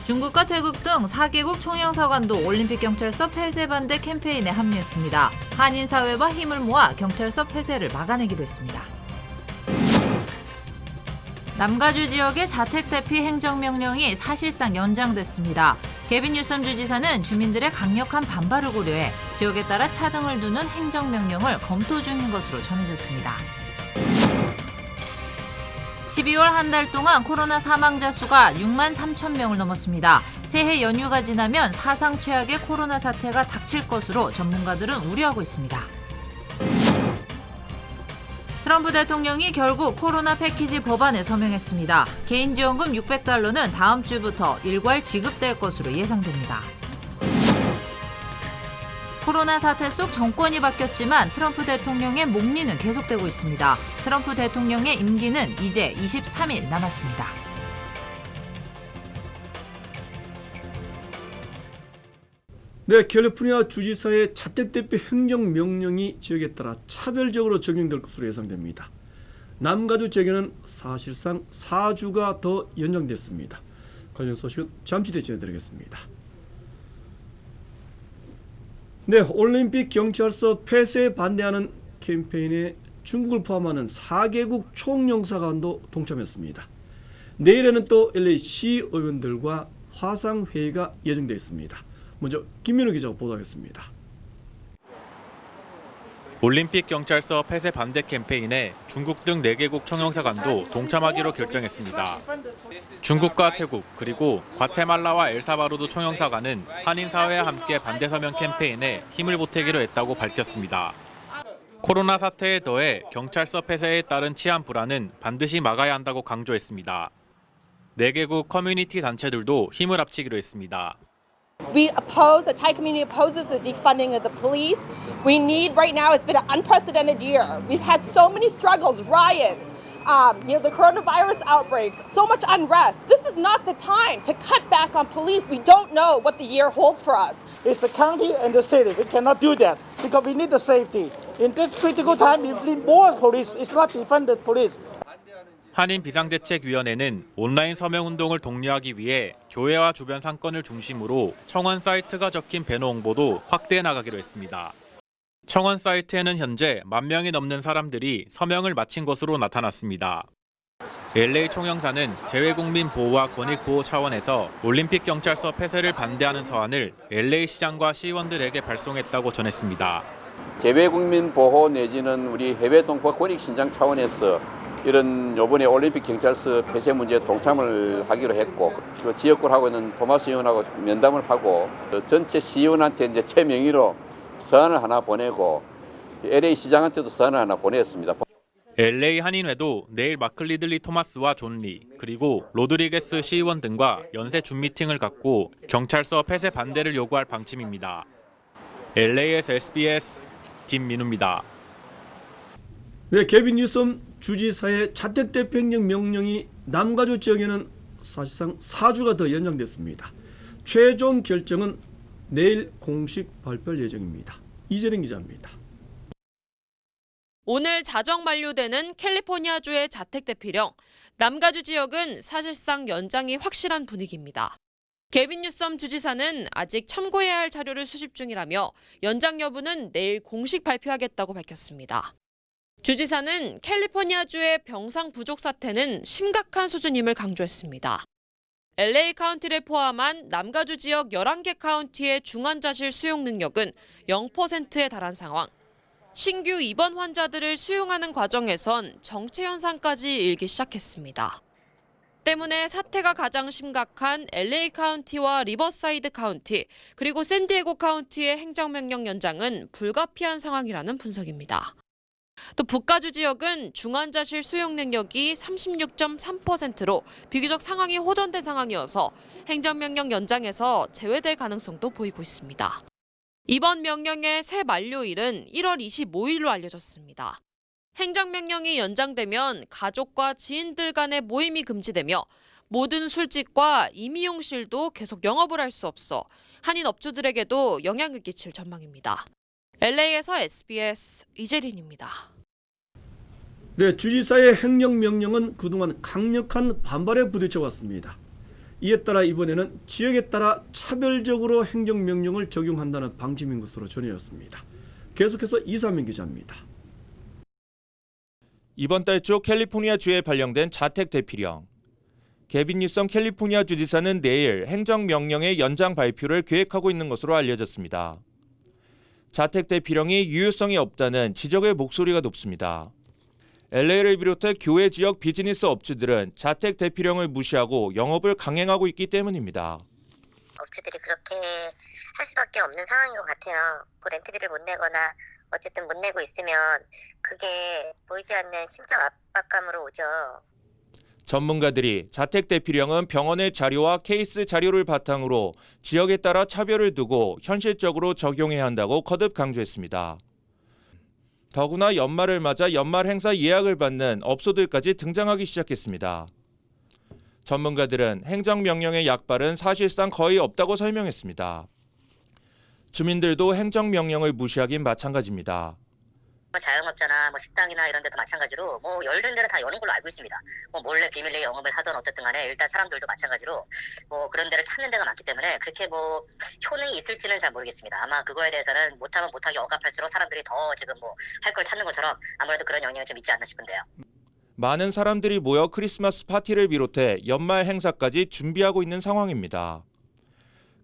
중국과 태국 등 4개국 총영사관도 올림픽 경찰서 폐쇄 반대 캠페인에 합류했습니다. 한인 사회와 힘을 모아 경찰서 폐쇄를 막아내기도 했습니다. 남가주 지역의 자택 대피 행정명령이 사실상 연장됐습니다. 개빈 뉴섬 주지사는 주민들의 강력한 반발을 고려해 지역에 따라 차등을 두는 행정명령을 검토 중인 것으로 전해졌습니다. 12월 한 달 동안 코로나 사망자 수가 6만 3천 명을 넘었습니다. 새해 연휴가 지나면 사상 최악의 코로나 사태가 닥칠 것으로 전문가들은 우려하고 있습니다. 트럼프 대통령이 결국 코로나 패키지 법안에 서명했습니다. 개인지원금 600달러는 다음 주부터 일괄 지급될 것으로 예상됩니다. 코로나 사태 속 정권이 바뀌었지만 트럼프 대통령의 목리는 계속되고 있습니다. 트럼프 대통령의 임기는 이제 23일 남았습니다. 네, 캘리포니아 주지사의 자택 대피 행정명령이 지역에 따라 차별적으로 적용될 것으로 예상됩니다. 남가주 지역에는 사실상 4주가 더 연장됐습니다. 관련 소식은 잠시 뒤에 전해드리겠습니다. 네, 올림픽 경찰서 폐쇄에 반대하는 캠페인에 중국을 포함하는 4개국 총영사관도 동참했습니다. 내일에는 또 LA 시의원들과 화상회의가 예정되어 있습니다. 먼저 김민우 기자가 보도하겠습니다. 올림픽 경찰서 폐쇄 반대 캠페인에 중국 등 4개국 총영사관도 동참하기로 결정했습니다. 중국과 태국 그리고 과테말라와 엘사바도르 총영사관은 한인사회와 함께 반대 서명 캠페인에 힘을 보태기로 했다고 밝혔습니다. 코로나 사태에 더해 경찰서 폐쇄에 따른 치안 불안은 반드시 막아야 한다고 강조했습니다. 4개국 커뮤니티 단체들도 힘을 합치기로 했습니다. We oppose, the Thai community opposes the defunding of the police. We need, right now, it's been an unprecedented year. We've had so many struggles, riots, the coronavirus outbreaks, so much unrest. This is not the time to cut back on police. We don't know what the year holds for us. It's the county and the city. We cannot do that because we need the safety. In this critical time, we need more police. It's not defunded police. 한인 비상대책위원회는 온라인 서명운동을 독려하기 위해 교회와 주변 상권을 중심으로 청원 사이트가 적힌 배너 홍보도 확대해 나가기로 했습니다. 청원 사이트에는 현재 1만 명이 넘는 사람들이 서명을 마친 것으로 나타났습니다. LA 총영사는 재외국민 보호와 권익보호 차원에서 올림픽 경찰서 폐쇄를 반대하는 서한을 LA 시장과 시의원들에게 발송했다고 전했습니다. 재외국민 보호 내지는 우리 해외 동포 권익 신장 차원에서 이런 이번에 올림픽 경찰서 폐쇄 문제에 동참을 하기로 했고 그 지역구하고 있는 토마스 의원하고 면담을 하고 전체 시의원한테 이제 최명의로 서한을 하나 보내고 LA 시장한테도 서한을 하나 보냈습니다. LA 한인회도 내일 마크 리들리 토마스와 존 리 그리고 로드리게스 시의원 등과 연쇄 줌 미팅을 갖고 경찰서 폐쇄 반대를 요구할 방침입니다. LA에서 SBS 김민우입니다. 네, 개빈 뉴섬 주지사의 자택 대피 행정명령이 남가주 지역에는 사실상 4주가 더 연장됐습니다. 최종 결정은 내일 공식 발표할 예정입니다. 이재린 기자입니다. 오늘 자정 만료되는 캘리포니아주의 자택 대피령, 남가주 지역은 사실상 연장이 확실한 분위기입니다. 개빈 뉴섬 주지사는 아직 참고해야 할 자료를 수집 중이라며 연장 여부는 내일 공식 발표하겠다고 밝혔습니다. 주지사는 캘리포니아주의 병상 부족 사태는 심각한 수준임을 강조했습니다. LA 카운티를 포함한 남가주 지역 11개 카운티의 중환자실 수용 능력은 0%에 달한 상황. 신규 입원 환자들을 수용하는 과정에선 정체 현상까지 일기 시작했습니다. 때문에 사태가 가장 심각한 LA 카운티와 리버사이드 카운티, 그리고 샌디에고 카운티의 행정명령 연장은 불가피한 상황이라는 분석입니다. 또 북가주 지역은 중환자실 수용 능력이 36.3%로 비교적 상황이 호전된 상황이어서 행정명령 연장에서 제외될 가능성도 보이고 있습니다. 이번 명령의 새 만료일은 1월 25일로 알려졌습니다. 행정명령이 연장되면 가족과 지인들 간의 모임이 금지되며 모든 술집과 임의용실도 계속 영업을 할 수 없어 한인 업주들에게도 영향을 끼칠 전망입니다. LA에서 SBS 이재린입니다. 네, 주지사의 행정명령은 그동안 강력한 반발에 부딪혀 왔습니다. 이에 따라 이번에는 지역에 따라 차별적으로 행정명령을 적용한다는 방침인 것으로 전해졌습니다. 계속해서 이사민 기자입니다. 이번 달 초 캘리포니아주에 발령된 자택 대피령. 개빈 뉴섬 캘리포니아 주지사는 내일 행정명령의 연장 발표를 계획하고 있는 것으로 알려졌습니다. 자택 대피령이 유효성이 없다는 지적의 목소리가 높습니다. LA를 비롯해 교외 지역 비즈니스 업주들은 자택 대피령을 무시하고 영업을 강행하고 있기 때문입니다. 업주들이 그렇게 할 수밖에 없는 상황인 것 같아요. 그 렌트비를 못 내거나 어쨌든 못 내고 있으면 그게 보이지 않는 심적 압박감으로 오죠. 전문가들이 자택 대피령은 병원의 자료와 케이스 자료를 바탕으로 지역에 따라 차별을 두고 현실적으로 적용해야 한다고 거듭 강조했습니다. 더구나 연말을 맞아 연말 행사 예약을 받는 업소들까지 등장하기 시작했습니다. 전문가들은 행정명령의 약발은 사실상 거의 없다고 설명했습니다. 주민들도 행정명령을 무시하긴 마찬가지입니다. 자영업자나 식당이나 이런 데도 마찬가지로 열린 데는 다 여는 걸로 알고 있습니다. 몰래 비밀리에 영업을 하든 어쨌든 간에 일단 사람들도 마찬가지로 그런 데를 찾는 데가 많기 때문에 그렇게 효능이 있을지는 잘 모르겠습니다. 아마 그거에 대해서는 못하면 못하게 억압할수록 사람들이 더 지금 할 걸 찾는 것처럼 아무래도 그런 영향이 좀 있지 않나 싶은데요. 많은 사람들이 모여 크리스마스 파티를 비롯해 연말 행사까지 준비하고 있는 상황입니다.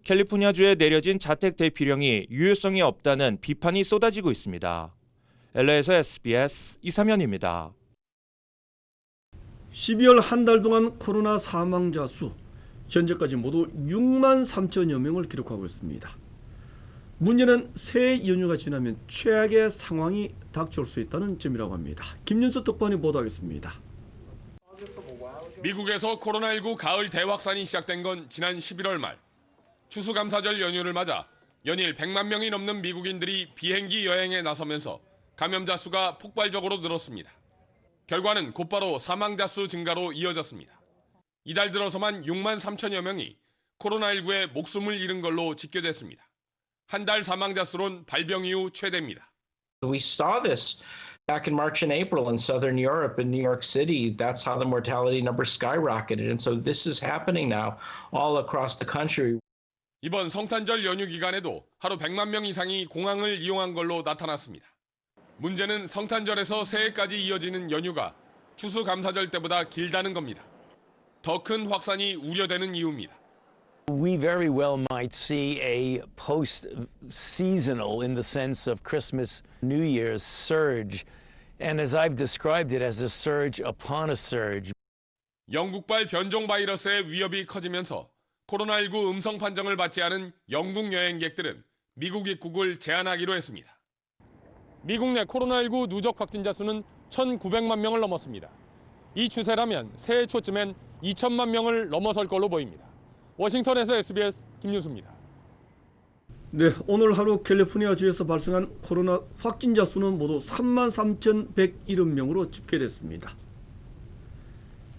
캘리포니아주에 내려진 자택 대피령이 유효성이 없다는 비판이 쏟아지고 있습니다. LA에서 SBS 이사면입니다. 12월 한 달 동안 코로나 사망자 수 현재까지 모두 6만 3천여 명을 기록하고 있습니다. 문제는 새해 연휴가 지나면 최악의 상황이 닥쳐올 수 있다는 점이라고 합니다. 김윤수 특파원이 보도하겠습니다. 미국에서 코로나19 가을 대확산이 시작된 건 지난 11월 말. 추수감사절 연휴를 맞아 연일 100만 명이 넘는 미국인들이 비행기 여행에 나서면서 감염자 수가 폭발적으로 늘었습니다. 결과는 곧바로 사망자 수 증가로 이어졌습니다. 이달 들어서만 6만 3천여 명이 코로나19에 목숨을 잃은 걸로 집계됐습니다. 한 달 사망자 수는 발병 이후 최대입니다. We saw this back in March and April in Southern Europe, in New York City. That's how the mortality numbers skyrocketed. And so this is happening now all across the country. 이번 성탄절 연휴 기간에도 하루 100만 명 이상이 공항을 이용한 걸로 나타났습니다. 문제는 성탄절에서 새해까지 이어지는 연휴가 추수감사절 때보다 길다는 겁니다. 더 큰 확산이 우려되는 이유입니다. We very well might see a post-seasonal, in the sense of Christmas, New Year's surge. And as I've described it, as a surge upon a surge. 영국발 변종 바이러스의 위협이 커지면서 코로나19 음성 판정을 받지 않은 영국 여행객들은 미국 입국을 제한하기로 했습니다. 미국 내 코로나19 누적 확진자 수는 1,900만 명을 넘었습니다. 이 추세라면 새해 초쯤엔 2천만 명을 넘어설 걸로 보입니다. 워싱턴에서 SBS 김윤수입니다. 네, 오늘 하루 캘리포니아주에서 발생한 코로나 확진자 수는 모두 33,170명으로 집계됐습니다.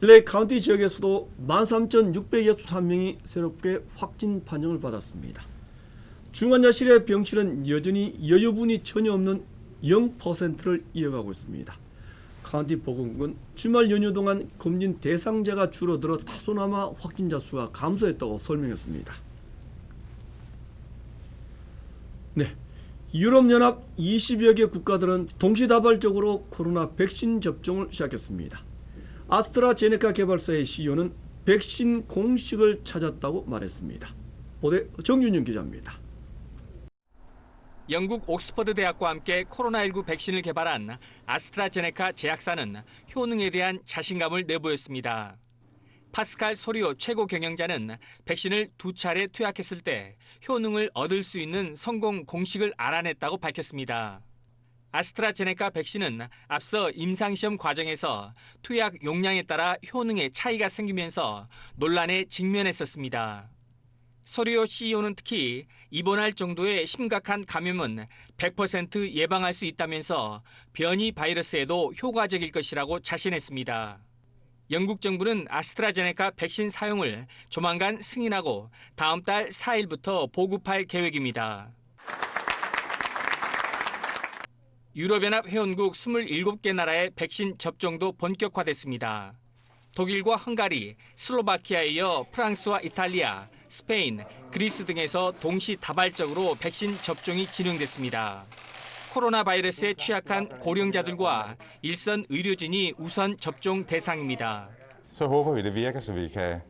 LA 카운티 지역에서도 13,663명이 새롭게 확진 판정을 받았습니다. 중환자실의 병실은 여전히 여유분이 전혀 없는 0%를 이어가고 있습니다. 카운티 보건국은 주말 연휴 동안 검진 대상자가 줄어들어 다소나마 확진자 수가 감소했다고 설명했습니다. 네, 유럽연합 20여 개 국가들은 동시다발적으로 코로나 백신 접종을 시작했습니다. 아스트라제네카 개발사의 CEO는 백신 공식을 찾았다고 말했습니다. 보도 정윤영 기자입니다. 영국 옥스퍼드 대학과 함께 코로나19 백신을 개발한 아스트라제네카 제약사는 효능에 대한 자신감을 내보였습니다. 파스칼 소리오 최고 경영자는 백신을 2차례 투약했을 때 효능을 얻을 수 있는 성공 공식을 알아냈다고 밝혔습니다. 아스트라제네카 백신은 앞서 임상시험 과정에서 투약 용량에 따라 효능에 차이가 생기면서 논란에 직면했었습니다. 소리오 CEO는 특히 입원할 정도의 심각한 감염은 100% 예방할 수 있다면서 변이 바이러스에도 효과적일 것이라고 자신했습니다. 영국 정부는 아스트라제네카 백신 사용을 조만간 승인하고 다음 달 4일부터 보급할 계획입니다. 유럽연합 회원국 27개 나라의 백신 접종도 본격화됐습니다. 독일과 헝가리, 슬로바키아에 이어 프랑스와 이탈리아, 스페인, 그리스 등에서 동시다발적으로 백신 접종이 진행됐습니다. 코로나 바이러스에 취약한 고령자들과 일선 의료진이 우선 접종 대상입니다. Så håber vi, det virker, så vi kan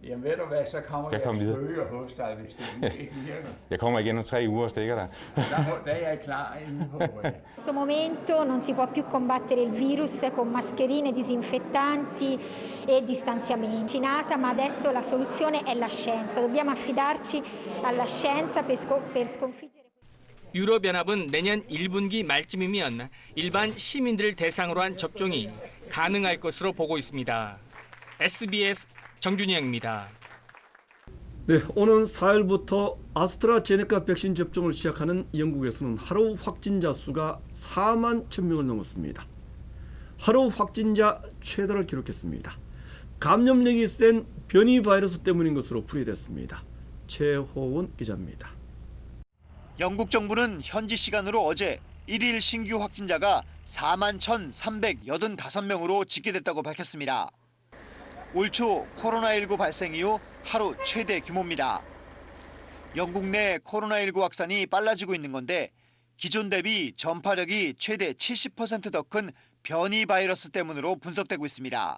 Jamen ved du hvad, så kommer Kan jeg komme videre. spørge hos dig, hvis det ikke virker. Jeg kommer igen om 3 uger og stikker dig. Der er jeg klar en uge på. In questo momento non si può più combattere il virus con mascherine, disinfettanti e distanziamenti. Ma adesso la soluzione è la scienza. Dobbiamo affidarci alla scienza per sconfiggere. 유럽연합은 내년 1분기 말쯤이면 일반 시민들을 대상으로 한 접종이 가능할 것으로 보고 있습니다. SBS 정준영입니다. 네, 오는 4일부터 아스트라제네카 백신 접종을 시작하는 영국에서는 하루 확진자 수가 4만 1,000명을 넘었습니다. 하루 확진자 최다를 기록했습니다. 감염력이 센 변이 바이러스 때문인 것으로 풀이됐습니다. 최호원 기자입니다. 영국 정부는 현지 시간으로 어제 1일 신규 확진자가 4만 1,385명으로 집계됐다고 밝혔습니다. 올 초 코로나19 발생 이후 하루 최대 규모입니다. 영국 내 코로나19 확산이 빨라지고 있는 건데 기존 대비 전파력이 최대 70% 더 큰 변이 바이러스 때문으로 분석되고 있습니다.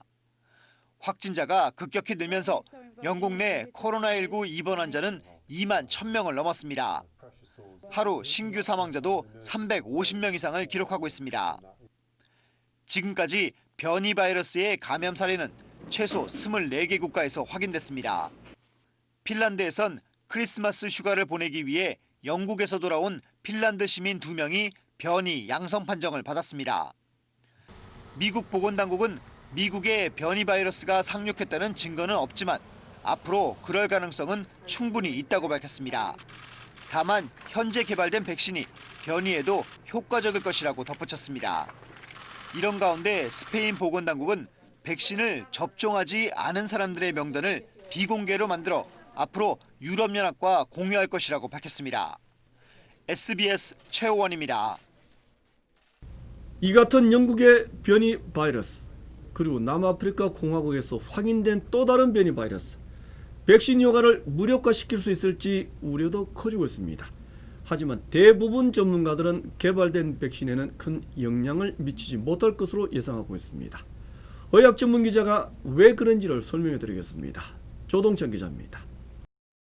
확진자가 급격히 늘면서 영국 내 코로나19 입원 환자는 2만 1,000명을 넘었습니다. 하루 신규 사망자도 350명 이상을 기록하고 있습니다. 지금까지 변이 바이러스의 감염 사례는 최소 24개 국가에서 확인됐습니다. 핀란드에선 크리스마스 휴가를 보내기 위해 영국에서 돌아온 핀란드 시민 2명이 변이 양성 판정을 받았습니다. 미국 보건당국은 미국에 변이 바이러스가 상륙했다는 증거는 없지만 앞으로 그럴 가능성은 충분히 있다고 밝혔습니다. 다만 현재 개발된 백신이 변이에도 효과적일 것이라고 덧붙였습니다. 이런 가운데 스페인 보건당국은 백신을 접종하지 않은 사람들의 명단을 비공개로 만들어 앞으로 유럽연합과 공유할 것이라고 밝혔습니다. SBS 최호원입니다. 이 같은 영국의 변이 바이러스, 그리고 남아프리카 공화국에서 확인된 또 다른 변이 바이러스, 백신 효과를 무력화시킬 수 있을지 우려도 커지고 있습니다. 하지만 대부분 전문가들은 개발된 백신에는 큰 영향을 미치지 못할 것으로 예상하고 있습니다. 의학 전문 기자가 왜 그런지를 설명해 드리겠습니다. 조동천 기자입니다.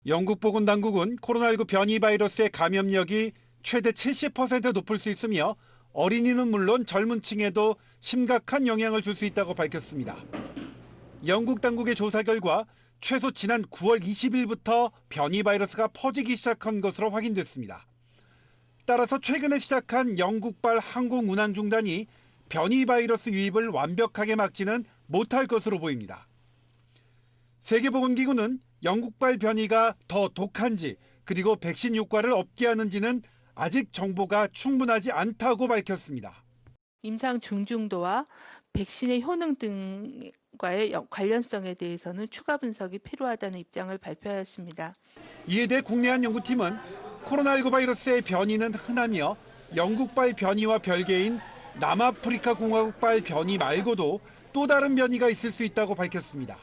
영국 보건당국은 코로나19 변이 바이러스의 감염력이 최대 70% 높을 수 있으며 어린이는 물론 젊은 층에도 심각한 영향을 줄 수 있다고 밝혔습니다. 영국 당국의 조사 결과 최소 지난 9월 20일부터 변이 바이러스가 퍼지기 시작한 것으로 확인됐습니다. 따라서 최근에 시작한 영국발 항공 운항 중단이 변이 바이러스 유입을 완벽하게 막지는 못할 것으로 보입니다. 세계보건기구는 영국발 변이가 더 독한지 그리고 백신 효과를 없게 하는지는 아직 정보가 충분하지 않다고 밝혔습니다. 임상 중증도와 백신의 효능 등과의 관련성에 대해서는 추가 분석이 필요하다는 입장을 발표하였습니다. 이에 대해 국내 한 연구팀은 코로나19 바이러스의 변이는 흔하며 영국발 변이와 별개인 남아프리카 공화국발 변이 말고도 또 다른 변이가 있을 수 있다고 밝혔습니다.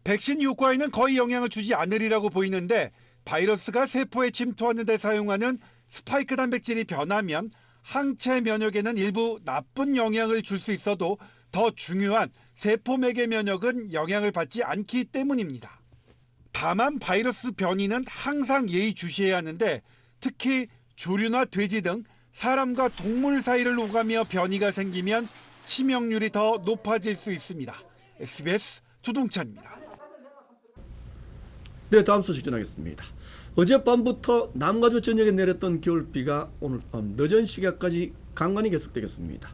백신 효과에는 거의 영향을 주지 않으리라고 보이는데 바이러스가 세포에 침투하는 데 사용하는 스파이크 단백질이 변하면 항체 면역에는 일부 나쁜 영향을 줄 수 있어도 더 중요한 세포맥의 면역은 영향을 받지 않기 때문입니다. 다만 바이러스 변이는 항상 예의주시해야 하는데 특히 조류나 돼지 등 사람과 동물 사이를 오가며 변이가 생기면 치명률이 더 높아질 수 있습니다. SBS 조동찬입니다. 네, 다음 소식 전하겠습니다. 어젯밤부터 남가주 전역에 내렸던 겨울비가 오늘 밤 늦은 시각까지 간간히 계속되겠습니다.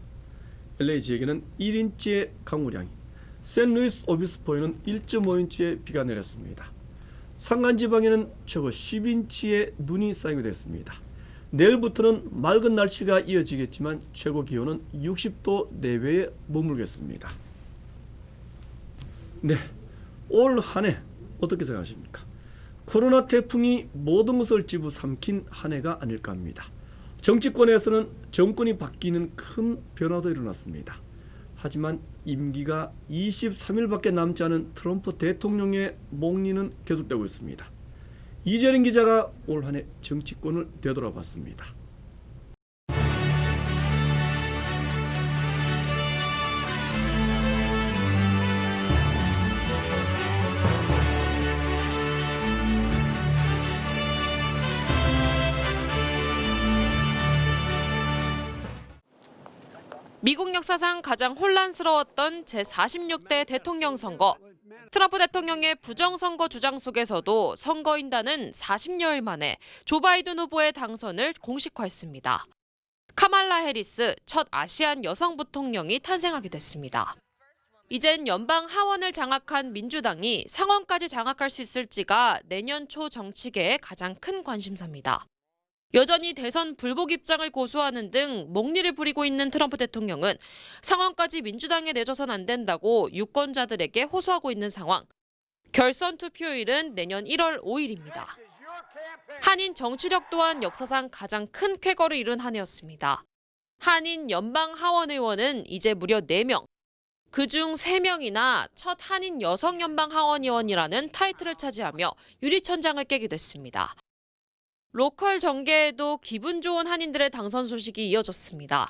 LA 지역에는 1인치의 강우량이, 샌루이스 오비스포에는 1.5인치의 비가 내렸습니다. 산간지방에는 최고 10인치의 눈이 쌓이게 됐습니다. 내일부터는 맑은 날씨가 이어지겠지만 최고 기온은 60도 내외에 머물겠습니다. 네, 올 한 해 어떻게 생각하십니까? 코로나 태풍이 모든 것을 집어삼킨 한 해가 아닐까 합니다. 정치권에서는 정권이 바뀌는 큰 변화도 일어났습니다. 하지만 임기가 23일밖에 남지 않은 트럼프 대통령의 목리는 계속되고 있습니다. 이재린 기자가 올 한 해 정치권을 되돌아봤습니다. 미국 역사상 가장 혼란스러웠던 제46대 대통령 선거. 트럼프 대통령의 부정선거 주장 속에서도 선거인단은 40여일 만에 조 바이든 후보의 당선을 공식화했습니다. 카말라 해리스, 첫 아시안 여성 부통령이 탄생하게 됐습니다. 이젠 연방 하원을 장악한 민주당이 상원까지 장악할 수 있을지가 내년 초 정치계의 가장 큰 관심사입니다. 여전히 대선 불복 입장을 고수하는 등 목리를 부리고 있는 트럼프 대통령은 상원까지 민주당에 내줘선 안 된다고 유권자들에게 호소하고 있는 상황. 결선 투표일은 내년 1월 5일입니다. 한인 정치력 또한 역사상 가장 큰 쾌거를 이룬 한 해였습니다. 한인 연방 하원 의원은 이제 무려 4명. 그중 3명이나 첫 한인 여성 연방 하원 의원이라는 타이틀을 차지하며 유리천장을 깨게 됐습니다. 로컬 정계에도 기분 좋은 한인들의 당선 소식이 이어졌습니다.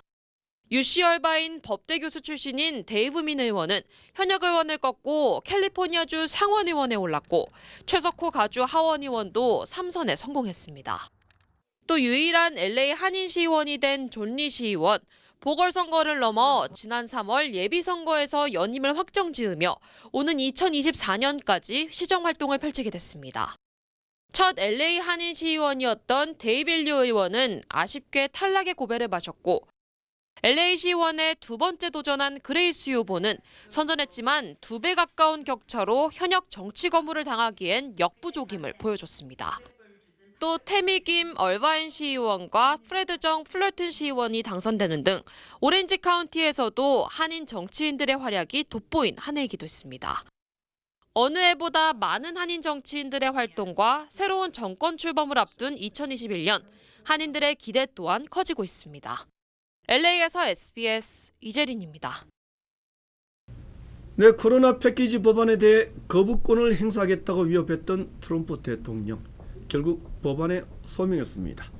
UC 얼바인 법대 교수 출신인 데이브 민 의원은 현역 의원을 꺾고 캘리포니아주 상원 의원에 올랐고 최석호 가주 하원 의원도 3선에 성공했습니다. 또 유일한 LA 한인 시의원이 된 존 리 시의원, 보궐선거를 넘어 지난 3월 예비선거에서 연임을 확정지으며 오는 2024년까지 시정활동을 펼치게 됐습니다. 첫 LA 한인 시의원이었던 데이빌 류 의원은 아쉽게 탈락의 고배를 마셨고 LA 시의원에 두 번째 도전한 그레이스 유 후보는 선전했지만 2배 가까운 격차로 현역 정치 거물을 당하기엔 역부족임을 보여줬습니다. 또 태미 김 얼바인 시의원과 프레드 정 플러튼 시의원이 당선되는 등 오렌지 카운티에서도 한인 정치인들의 활약이 돋보인 한 해이기도 했습니다. 어느 해보다 많은 한인 정치인들의 활동과 새로운 정권 출범을 앞둔 2021년, 한인들의 기대 또한 커지고 있습니다. LA에서 SBS 이재린입니다. 네, 코로나 패키지 법안에 대해 거부권을 행사하겠다고 위협했던 트럼프 대통령. 결국 법안에 소명했습니다.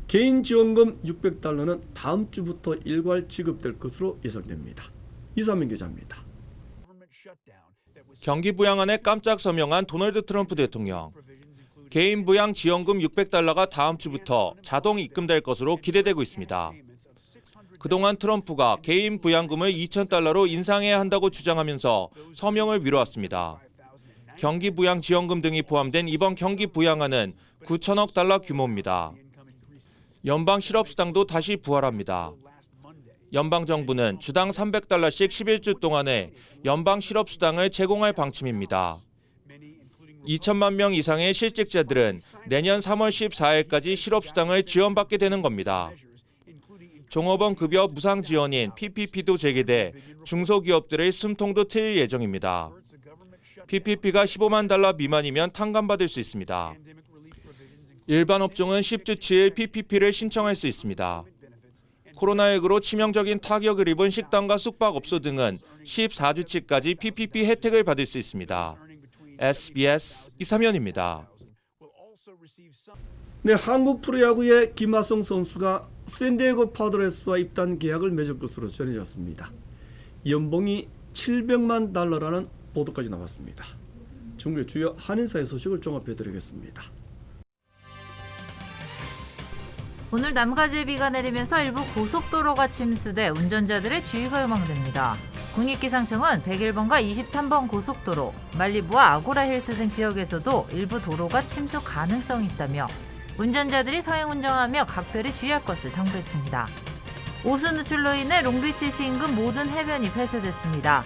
개인 지원금 $600는 다음 주부터 일괄 지급될 것으로 예상됩니다. 이상민 기자입니다. 경기 부양안에 깜짝 서명한 도널드 트럼프 대통령. 개인 부양 지원금 $600가 다음 주부터 자동 입금될 것으로 기대되고 있습니다. 그동안 트럼프가 개인 부양금을 $2,000로 인상해야 한다고 주장하면서 서명을 미뤄왔습니다. 경기 부양 지원금 등이 포함된 이번 경기 부양안은 $9천억 규모입니다. 연방 실업수당도 다시 부활합니다. 연방정부는 주당 $300씩 11주 동안에 연방 실업수당을 제공할 방침입니다. 2천만 명 이상의 실직자들은 내년 3월 14일까지 실업수당을 지원받게 되는 겁니다. 종업원 급여 무상 지원인 PPP도 재개돼 중소기업들의 숨통도 트일 예정입니다. PPP가 $15만 미만이면 탕감받을 수 있습니다. 일반 업종은 10주치의 PPP를 신청할 수 있습니다. 코로나19로 치명적인 타격을 입은 식당과 숙박업소 등은 14주치까지 PPP 혜택을 받을 수 있습니다. SBS 이삼현입니다. 네, 한국 프로야구의 김하성 선수가 샌디에고 파드레스와 입단 계약을 맺을 것으로 전해졌습니다. 연봉이 $700만 보도까지 나왔습니다. 중국의 주요 한인사회 소식을 종합해드리겠습니다. 오늘 남가주에 비가 내리면서 일부 고속도로가 침수돼 운전자들의 주의가 요망됩니다. 국립기상청은 101번과 23번 고속도로, 말리부와 아고라 힐스 등 지역에서도 일부 도로가 침수 가능성이 있다며 운전자들이 서행 운전하며 각별히 주의할 것을 당부했습니다. 오수 누출로 인해 롱비치시 인근 모든 해변이 폐쇄됐습니다.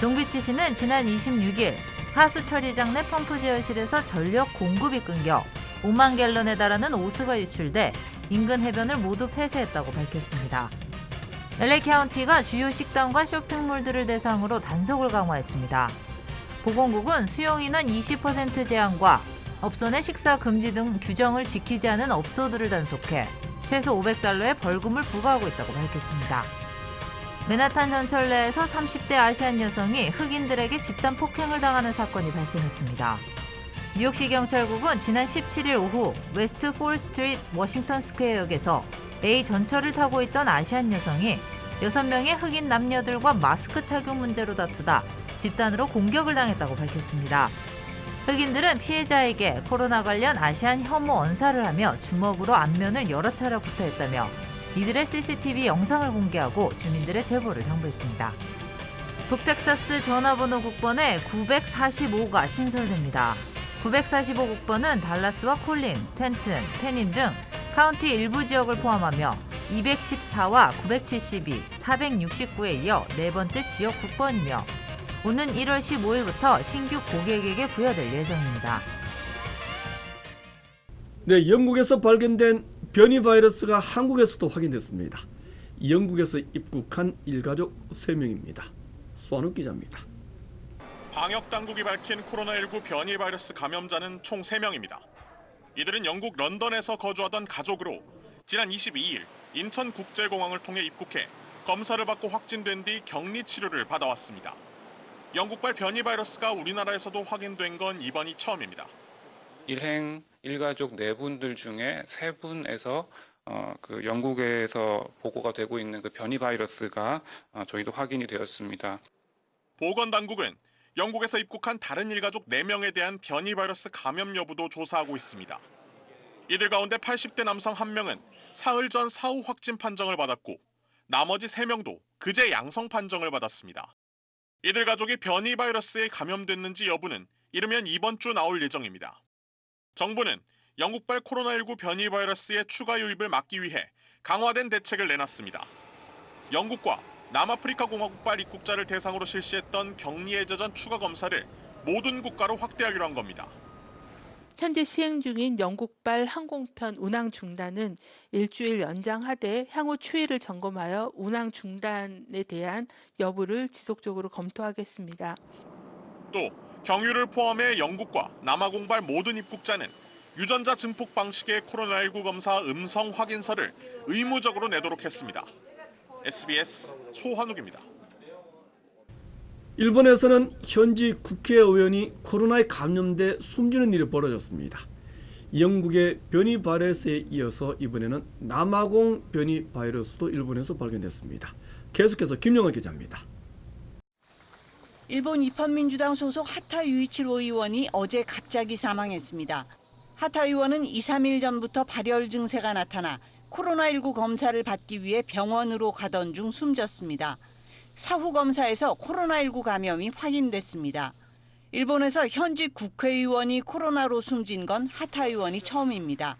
롱비치시는 지난 26일 하수 처리장 내 펌프 제어실에서 전력 공급이 끊겨 5만 갤런에 달하는 오수가 유출돼 인근 해변을 모두 폐쇄했다고 밝혔습니다. LA 카운티가 주요 식당과 쇼핑몰들을 대상으로 단속을 강화했습니다. 보건국은 수용인원 20% 제한과 업소 내 식사 금지 등 규정을 지키지 않은 업소들을 단속해 최소 $500의 벌금을 부과하고 있다고 밝혔습니다. 맨하탄 전철 내에서 30대 아시안 여성이 흑인들에게 집단 폭행을 당하는 사건이 발생했습니다. 뉴욕시 경찰국은 지난 17일 오후 웨스트 4th 스트리트 워싱턴 스퀘어역에서 A 전철을 타고 있던 아시안 여성이 6명의 흑인 남녀들과 마스크 착용 문제로 다투다 집단으로 공격을 당했다고 밝혔습니다. 흑인들은 피해자에게 코로나 관련 아시안 혐오 언사를 하며 주먹으로 앞면을 여러 차례 구타했다며 이들의 CCTV 영상을 공개하고 주민들의 제보를 당부했습니다. 북텍사스 전화번호 국번에 945가 신설됩니다. 945 국번은 달라스와 콜린, 텐튼, 페닌 등 카운티 일부 지역을 포함하며 214와 972, 469에 이어 네 번째 지역 국번이며 오는 1월 15일부터 신규 고객에게 부여될 예정입니다. 네, 영국에서 발견된 변이 바이러스가 한국에서도 확인됐습니다. 영국에서 입국한 일가족 3명입니다. 수환욱 기자입니다. 방역당국이 밝힌 코로나19 변이 바이러스 감염자는 총 3명입니다. 이들은 영국 런던에서 거주하던 가족으로 지난 22일 인천국제공항을 통해 입국해 검사를 받고 확진된 뒤 격리 치료를 받아왔습니다. 영국발 변이 바이러스가 우리나라에서도 확인된 건 이번이 처음입니다. 일행 일가족 4분들 중에 3분에서 영국에서 보고가 되고 있는 그 변이 바이러스가 저희도 확인이 되었습니다. 보건당국은 영국에서 입국한 다른 일가족 4명에 대한 변이 바이러스 감염 여부도 조사하고 있습니다. 이들 가운데 80대 남성 1명은 사흘 전 사후 확진 판정을 받았고 나머지 3명도 그제 양성 판정을 받았습니다. 이들 가족이 변이 바이러스에 감염됐는지 여부는 이르면 이번 주 나올 예정입니다. 정부는 영국발 코로나19 변이 바이러스의 추가 유입을 막기 위해 강화된 대책을 내놨습니다. 영국과 남아프리카 공화국발 입국자를 대상으로 실시했던 격리 해제 전 추가 검사를 모든 국가로 확대하기로 한 겁니다. 현재 시행 중인 영국발 항공편 운항 중단은 일주일 연장하되 향후 추이를 점검하여 운항 중단에 대한 여부를 지속적으로 검토하겠습니다. 또 경유를 포함해 영국과 남아공발 모든 입국자는 유전자 증폭 방식의 코로나19 검사 음성 확인서를 의무적으로 내도록 했습니다. SBS 소환욱입니다. 일본에서는 현지 국회의원이 코로나에 감염돼 숨지는 일이 벌어졌습니다. 영국의 변이 바이러스에 이어서 이번에는 남아공 변이 바이러스도 일본에서 발견됐습니다. 계속해서 김영환 기자입니다. 일본 입헌민주당 소속 하타 유이치로 의원이 어제 갑자기 사망했습니다. 하타 의원은 2, 3일 전부터 발열 증세가 나타나 코로나19 검사를 받기 위해 병원으로 가던 중 숨졌습니다. 사후 검사에서 코로나19 감염이 확인됐습니다. 일본에서 현직 국회의원이 코로나로 숨진 건 하타 의원이 처음입니다.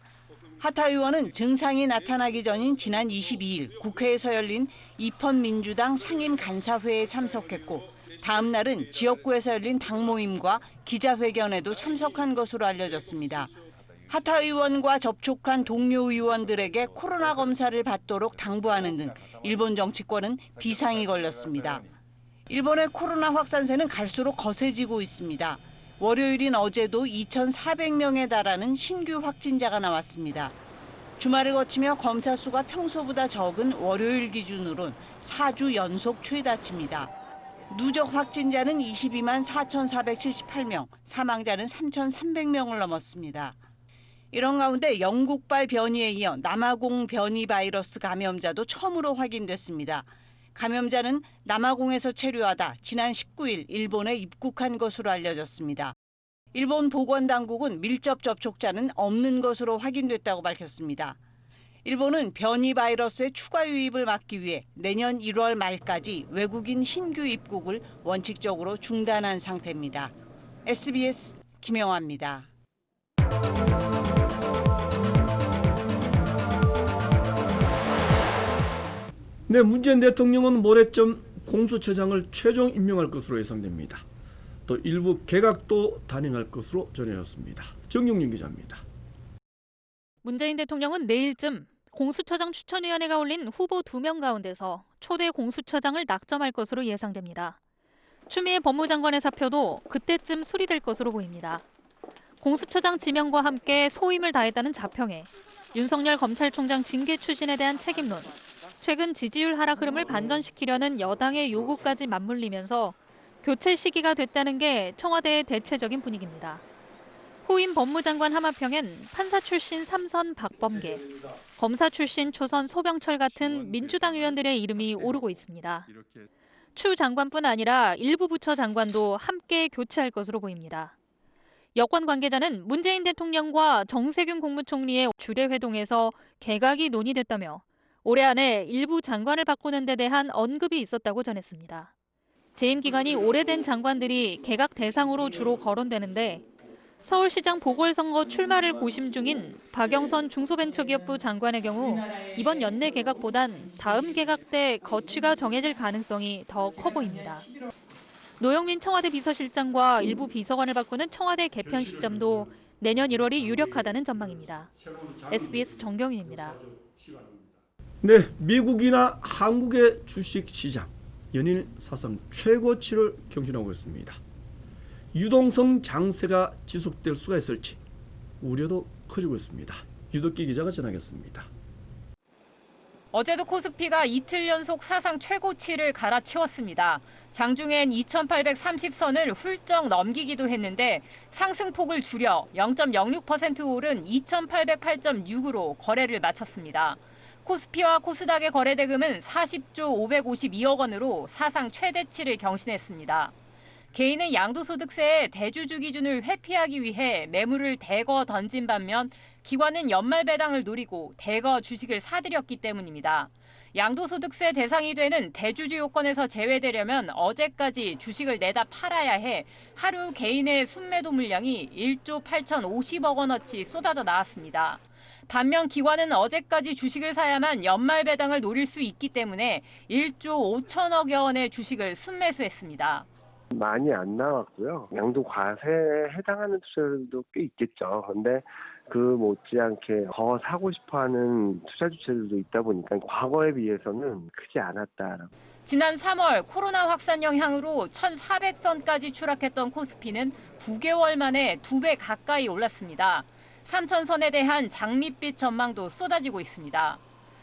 하타 의원은 증상이 나타나기 전인 지난 22일 국회에서 열린 입헌민주당 상임간사회에 참석했고 다음 날은 지역구에서 열린 당 모임과 기자회견에도 참석한 것으로 알려졌습니다. 하타 의원과 접촉한 동료 의원들에게 코로나 검사를 받도록 당부하는 등 일본 정치권은 비상이 걸렸습니다. 일본의 코로나 확산세는 갈수록 거세지고 있습니다. 월요일인 어제도 2,400명에 달하는 신규 확진자가 나왔습니다. 주말을 거치며 검사 수가 평소보다 적은 월요일 기준으론 4주 연속 최다치입니다. 누적 확진자는 22만 4,478명, 사망자는 3,300명을 넘었습니다. 이런 가운데 영국발 변이에 이어 남아공 변이 바이러스 감염자도 처음으로 확인됐습니다. 감염자는 남아공에서 체류하다 지난 19일 일본에 입국한 것으로 알려졌습니다. 일본 보건당국은 밀접 접촉자는 없는 것으로 확인됐다고 밝혔습니다. 일본은 변이 바이러스의 추가 유입을 막기 위해 내년 1월 말까지 외국인 신규 입국을 원칙적으로 중단한 상태입니다. SBS 김영아입니다. 네, 문재인 대통령은 모레쯤 공수처장을 최종 임명할 것으로 예상됩니다. 또 일부 개각도 단행할 것으로 전해졌습니다. 정용윤 기자입니다. 문재인 대통령은 내일쯤 공수처장 추천위원회가 올린 후보 2명 가운데서 초대 공수처장을 낙점할 것으로 예상됩니다. 추미애 법무장관의 사표도 그때쯤 수리될 것으로 보입니다. 공수처장 지명과 함께 소임을 다했다는 자평에 윤석열 검찰총장 징계 추진에 대한 책임론, 최근 지지율 하락 흐름을 반전시키려는 여당의 요구까지 맞물리면서 교체 시기가 됐다는 게 청와대의 대체적인 분위기입니다. 후임 법무장관 하마평엔 판사 출신 삼선 박범계, 검사 출신 초선 소병철 같은 민주당 의원들의 이름이 오르고 있습니다. 추 장관뿐 아니라 일부 부처 장관도 함께 교체할 것으로 보입니다. 여권 관계자는 문재인 대통령과 정세균 국무총리의 주례 회동에서 개각이 논의됐다며 올해 안에 일부 장관을 바꾸는 데 대한 언급이 있었다고 전했습니다. 재임 기간이 오래된 장관들이 개각 대상으로 주로 거론되는데 서울시장 보궐선거 출마를 고심 중인 박영선 중소벤처기업부 장관의 경우 이번 연내 개각보단 다음 개각 때 거취가 정해질 가능성이 더 커 보입니다. 노영민 청와대 비서실장과 일부 비서관을 바꾸는 청와대 개편 시점도 내년 1월이 유력하다는 전망입니다. SBS 정경윤입니다. 네, 미국이나 한국의 주식시장 연일 사상 최고치를 경신하고 있습니다. 유동성 장세가 지속될 수가 있을지 우려도 커지고 있습니다. 유덕기 기자가 전하겠습니다. 어제도 코스피가 이틀 연속 사상 최고치를 갈아치웠습니다. 장중엔 2830선을 훌쩍 넘기기도 했는데 상승폭을 줄여 0.06% 오른 2808.6으로 거래를 마쳤습니다. 코스피와 코스닥의 거래 대금은 40조 552억 원으로 사상 최대치를 경신했습니다. 개인은 양도소득세의 대주주 기준을 회피하기 위해 매물을 대거 던진 반면 기관은 연말 배당을 노리고 대거 주식을 사들였기 때문입니다. 양도소득세 대상이 되는 대주주 요건에서 제외되려면 어제까지 주식을 내다 팔아야 해 하루 개인의 순매도 물량이 1조 8,050억 원어치 쏟아져 나왔습니다. 반면 기관은 어제까지 주식을 사야만 연말 배당을 노릴 수 있기 때문에 1조 5천억여 원의 주식을 순매수했습니다. 많이 안 나왔고요. 양도 과세에 해당하는 투자들도 꽤 있겠죠. 그런데 그 못지않게 더 사고 싶어하는 투자 주체들도 있다 보니까 과거에 비해서는 크지 않았다. 지난 3월 코로나 확산 영향으로 1,400선까지 추락했던 코스피는 9개월 만에 2배 가까이 올랐습니다. 3,000선에 대한 장밋빛 전망도 쏟아지고 있습니다.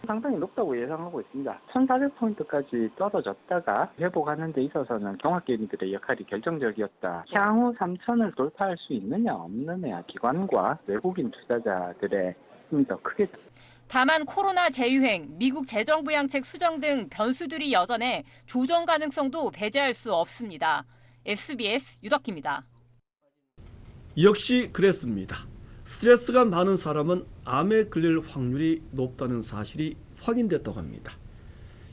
상당히 높다고 예상하고 있습니다. 1,400포인트까지 떨어졌다가 회복하는 데 있어서는 종합개미들의 역할이 결정적이었다. 향후 3,000을 돌파할 수 있느냐 없느냐 기관과 외국인 투자자들의 힘이 더 크게. 다만 코로나 재유행, 미국 재정부양책 수정 등 변수들이 여전해 조정 가능성도 배제할 수 없습니다. SBS 유덕기입니다. 역시 그랬습니다. 스트레스가 많은 사람은 암에 걸릴 확률이 높다는 사실이 확인됐다고 합니다.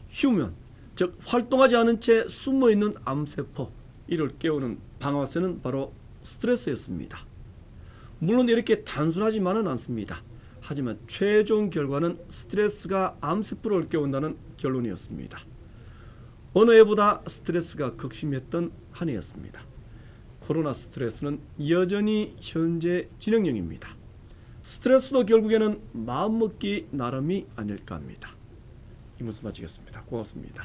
휴면, 즉 활동하지 않은 채 숨어있는 암세포, 이를 깨우는 방아쇠는 바로 스트레스였습니다. 물론 이렇게 단순하지만은 않습니다. 하지만 최종 결과는 스트레스가 암세포를 깨운다는 결론이었습니다. 어느 해보다 스트레스가 극심했던 한 해였습니다. 코로나 스트레스는 여전히 현재 진행형입니다. 스트레스도 결국에는 마음먹기 나름이 아닐까 합니다. 이 뉴스 마치겠습니다. 고맙습니다.